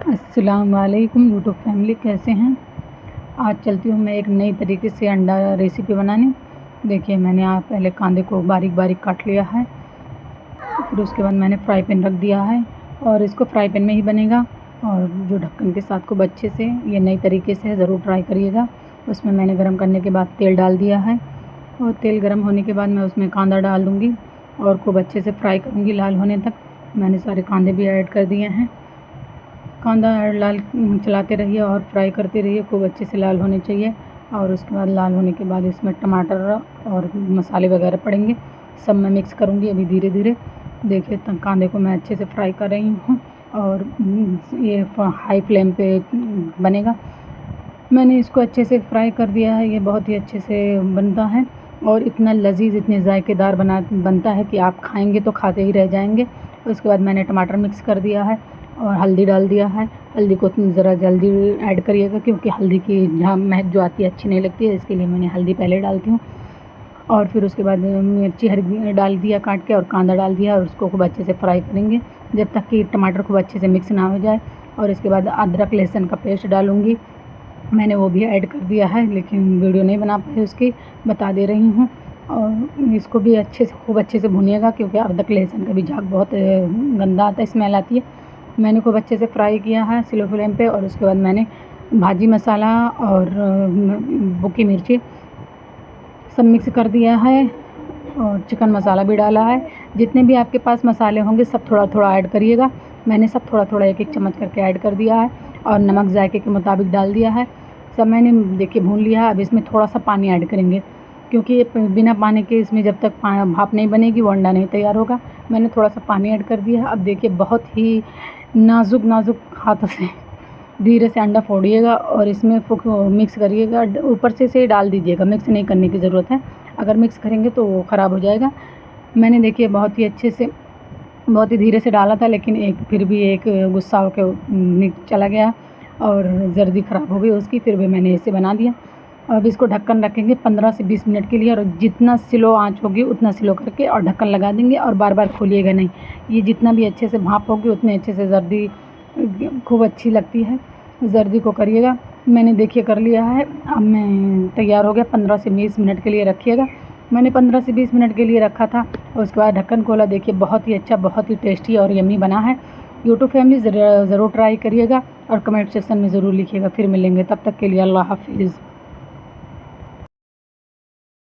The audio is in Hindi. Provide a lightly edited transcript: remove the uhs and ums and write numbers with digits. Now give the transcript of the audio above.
अस्सलाम वालेकुम यूट्यूब फैमिली, कैसे हैं। आज चलती हूँ मैं एक नई तरीके से अंडा रेसिपी बनाने। देखिए, मैंने यहाँ पहले कांदे को बारीक बारीक काट लिया है। फिर उसके बाद मैंने फ्राई पैन रख दिया है और इसको फ्राई पैन में ही बनेगा। और जो ढक्कन के साथ खूब अच्छे से ये नई तरीके से ज़रूर ट्राई करिएगा। उसमें मैंने गर्म करने के बाद तेल डाल दिया है और तेल गर्म होने के बाद मैं उसमें कांदा डाल दूँगी और खूब अच्छे से फ्राई करूँगी लाल होने तक। मैंने सारे कांदे भी ऐड कर दिए हैं। कांदा लाल चलाते रहिए और फ्राई करते रहिए, खूब अच्छे से लाल होने चाहिए। और उसके बाद लाल होने के बाद इसमें टमाटर और मसाले वगैरह पड़ेंगे, सब मैं मिक्स करूँगी अभी धीरे धीरे। देखिए, कांदे को मैं अच्छे से फ्राई कर रही हूँ और ये हाई फ्लेम पे बनेगा। मैंने इसको अच्छे से फ्राई कर दिया है। ये बहुत ही अच्छे से बनता है और इतना लजीज, इतने जायकेदार बनता है कि आप खाएंगे तो खाते ही रह जाएंगे। उसके बाद मैंने टमाटर मिक्स कर दिया है और हल्दी डाल दिया है। हल्दी को ज़रा जल्दी ऐड करिएगा क्योंकि हल्दी की महक जो आती है अच्छी नहीं लगती है, इसके लिए मैंने हल्दी पहले डालती हूँ। और फिर उसके बाद मिर्ची हरी डाल दिया काट के और कांदा डाल दिया और उसको खूब अच्छे से फ्राई करेंगे जब तक कि टमाटर खूब अच्छे से मिक्स ना हो जाए। और इसके बाद अदरक लहसुन का पेस्ट डालूँगी, मैंने वो भी ऐड कर दिया है, लेकिन वीडियो नहीं बना पाई उसकी, बता दे रही हूँ। और इसको भी अच्छे से खूब अच्छे से भूनिएगा क्योंकि अदरक लहसुन का भी झाग बहुत गंदा आता है, स्मेल आती है। मैंने खूब अच्छे से फ्राई किया है स्लो फ्लेम पे। और उसके बाद मैंने भाजी मसाला और बुकी मिर्ची सब मिक्स कर दिया है और चिकन मसाला भी डाला है। जितने भी आपके पास मसाले होंगे सब थोड़ा थोड़ा ऐड करिएगा। मैंने सब थोड़ा थोड़ा एक एक चम्मच करके ऐड कर दिया है और नमक जायके के मुताबिक डाल दिया है। सब मैंने देखिए भून लिया है। अब इसमें थोड़ा सा पानी ऐड करेंगे क्योंकि ये बिना पानी के इसमें जब तक भाप नहीं बनेगी वो अंडा नहीं तैयार होगा। मैंने थोड़ा सा पानी ऐड कर दिया है। अब देखिए, बहुत ही नाजुक नाजुक हाथों से धीरे से अंडा फोड़िएगा और इसमें मिक्स करिएगा। ऊपर से डाल दीजिएगा, मिक्स नहीं करने की ज़रूरत है। अगर मिक्स करेंगे तो वो ख़राब हो जाएगा। मैंने देखिए बहुत ही अच्छे से, बहुत ही धीरे से डाला था, लेकिन फिर भी एक गुस्सा होकर चला गया और जल्दी ख़राब हो गई उसकी। फिर भी मैंने इसे बना दिया। अब इसको ढक्कन रखेंगे 15 से 20 मिनट के लिए और जितना स्लो आंच होगी उतना स्लो करके और ढक्कन लगा देंगे और बार बार खोलिएगा नहीं। ये जितना भी अच्छे से भाप होगी उतने अच्छे से जर्दी खूब अच्छी लगती है। जर्दी को करिएगा। मैंने देखिए कर लिया है। अब मैं तैयार हो गया। 15 से 20 मिनट के लिए रखिएगा। मैंने 15 से 20 मिनट के लिए रखा था और उसके बाद ढक्कन खोला। देखिए, बहुत ही अच्छा, बहुत ही टेस्टी और यम्मी बना है। यूट्यूब फैमिली ज़रूर ट्राई करिएगा और कमेंट सेक्शन में ज़रूर लिखिएगा। फिर मिलेंगे, तब तक के लिए अल्लाह हाफिज़।